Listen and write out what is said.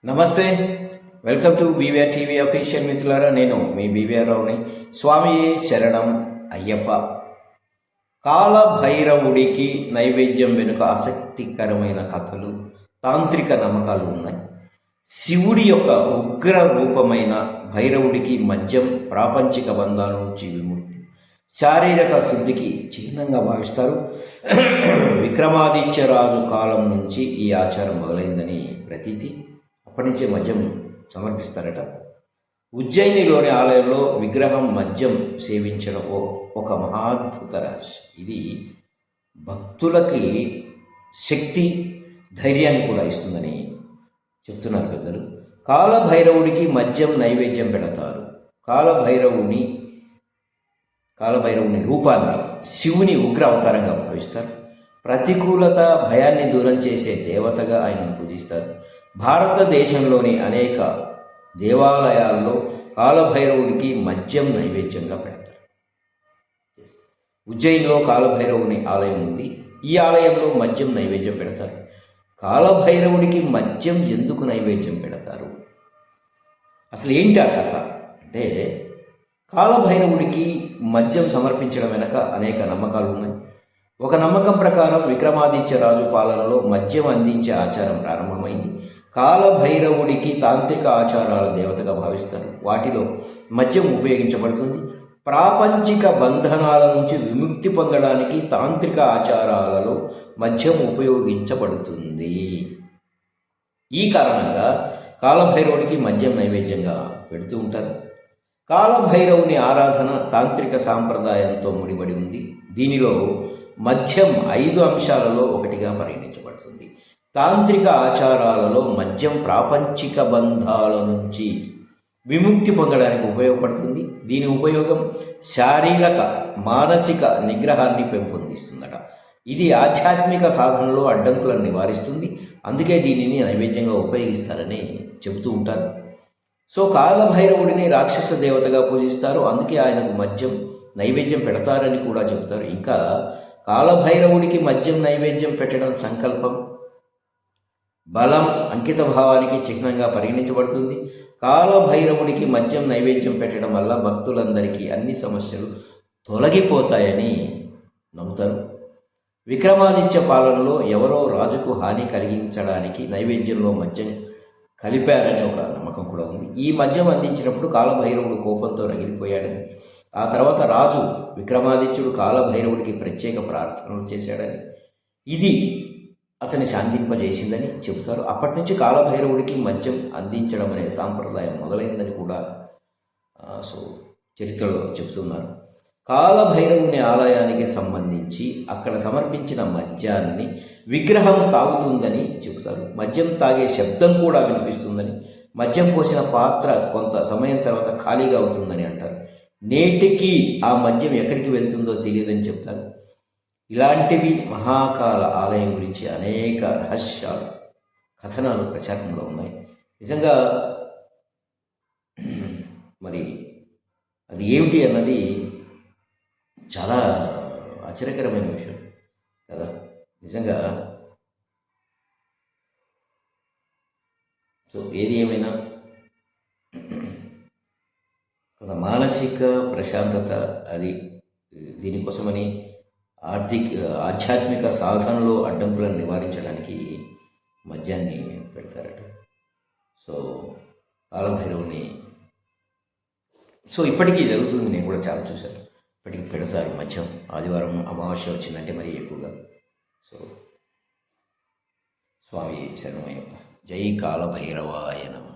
నమస్తే, welcome to BVR TV official. మిత్రులారా, నేను మీ బీవీఆర్ రావుని. స్వామి శరణం అయ్యప్ప. కాలభైరవుడికి నైవేద్యం వెనుక ఆసక్తికరమైన కథలు, తాంత్రిక నమ్మకాలు ఉన్నాయి. శివుడి యొక్క ఉగ్ర రూపమైన భైరవుడికి మద్యం ప్రాపంచిక బంధాల నుంచి విముక్తి, శారీరక శుద్ధికి చిహ్నంగా భావిస్తారు. విక్రమాదిత్యరాజు కాలం నుంచి ఈ ఆచారం మొదలైందని ప్రతీతి. అప్పటి నుంచే మద్యం సమర్పిస్తారట. ఉజ్జయినిలోని ఆలయంలో విగ్రహం మద్యం సేవించడం ఒక మహాద్భుత రహస్యం. ఇది భక్తులకి శక్తి, ధైర్యాన్ని కూడా ఇస్తుందని చెప్తున్నారు పెద్దలు. కాలభైరవుడికి మద్యం నైవేద్యం పెడతారు. కాలభైరవుని రూపాన్ని శివుని ఉగ్ర అవతారంగా భావిస్తారు. ప్రతికూలత, భయాన్ని దూరం చేసే దేవతగా ఆయనను పూజిస్తారు. భారతదేశంలోని అనేక దేవాలయాల్లో కాలభైరవుడికి మద్యం నైవేద్యంగా పెడతారు. ఉజ్జయినిలో కాలభైరవుని ఆలయం ఉంది. ఈ ఆలయంలో మద్యం నైవేద్యం పెడతారు. కాలభైరవుడికి మద్యం ఎందుకు నైవేద్యం పెడతారు? అసలు ఏంటి ఆ కథ అంటే, కాలభైరవుడికి మద్యం సమర్పించడం వెనక అనేక నమ్మకాలు ఉన్నాయి. ఒక నమ్మకం ప్రకారం విక్రమాదిత్య రాజు పాలనలో మద్యం అందించే ఆచారం ప్రారంభమైంది. కాలభైరవుడికి తాంత్రిక ఆచారాల దేవతగా భావిస్తారు. వాటిలో మద్యం ఉపయోగించబడుతుంది. ప్రాపంచిక బంధనాల నుంచి విముక్తి పొందడానికి తాంత్రిక ఆచారాలలో మద్యం ఉపయోగించబడుతుంది. ఈ కారణంగా కాలభైరవుడికి మద్యం నైవేద్యంగా పెడుతూ ఉంటారు. కాలభైరవుని ఆరాధన తాంత్రిక సాంప్రదాయంతో ముడిపడి ఉంది. దీనిలో మద్యం 5 అంశాలలో ఒకటిగా పరిగణించబడుతుంది. తాంత్రిక ఆచారాలలో మద్యం ప్రాపంచిక బంధాల నుంచి విముక్తి పొందడానికి ఉపయోగపడుతుంది. దీని ఉపయోగం శారీరక, మానసిక నిగ్రహాన్ని పెంపొందిస్తుందట. ఇది ఆధ్యాత్మిక సాధనలో అడ్డంకులను నివారిస్తుంది. అందుకే దీనిని నైవేద్యంగా ఉపయోగిస్తారని చెబుతూ ఉంటారు. సో కాలభైరవుడిని రాక్షస దేవతగా పూజిస్తారు. అందుకే ఆయనకు మద్యం నైవేద్యం పెడతారని కూడా చెబుతారు. ఇంకా కాలభైరవుడికి మద్యం నైవేద్యం పెట్టడం సంకల్పం, బలం, అంకిత భావానికి చిహ్నంగా పరిగణించబడుతుంది. కాలభైరవుడికి మద్యం నైవేద్యం పెట్టడం వల్ల భక్తులందరికీ అన్ని సమస్యలు తొలగిపోతాయని నమ్ముతారు. విక్రమాదిత్య పాలనలో ఎవరో రాజుకు హాని కలిగించడానికి నైవేద్యంలో మద్యం కలిపారని ఒక నమ్మకం కూడా ఉంది. ఈ మద్యం అందించినప్పుడు కాలభైరవుడు కోపంతో రగిలిపోయాడని, ఆ తర్వాత రాజు విక్రమాదిత్యుడు కాలభైరవుడికి ప్రత్యేక ప్రార్థనలు చేశాడని, ఇది అతన్ని శాంతింపజేసిందని చెబుతారు. అప్పటి నుంచి కాలభైరవుడికి మద్యం అందించడం అనే సాంప్రదాయం మొదలైందని కూడా చరిత్రలో చెబుతున్నారు. కాలభైరవుని ఆలయానికి సంబంధించి అక్కడ సమర్పించిన మద్యాన్ని విగ్రహం తాగుతుందని చెబుతారు. మద్యం తాగే శబ్దం కూడా వినిపిస్తుందని, మద్యం పోసిన పాత్ర కొంత సమయం తర్వాత ఖాళీగా అవుతుందని అంటారు. నేటికి ఆ మద్యం ఎక్కడికి వెళ్తుందో తెలియదని చెప్తారు. ఇలాంటివి మహాకాల ఆలయం గురించి అనేక రహస్యాలు, కథనాలు ప్రచారంలో ఉన్నాయి. నిజంగా మరి అది ఏమిటి అన్నది చాలా ఆశ్చర్యకరమైన విషయం కదా. నిజంగా సో ఏది ఏమైనా కొంత మానసిక ప్రశాంతత, అది దీనికోసమని ఆధ్యాత్మిక సాధనలో అడ్డంకులను నివారించడానికి మద్యాన్ని పెడతారట. సో కాలభైరవుని ఇప్పటికీ జరుగుతుంది. నేను కూడా చాలా చూశాను. ఇప్పటికీ పెడతారు మద్యం. ఆదివారం అమావాస్య వచ్చిందంటే మరీ ఎక్కువగా. సో స్వామి శరణమయ్యప్ప. జై కాలభైరవాయ నమః.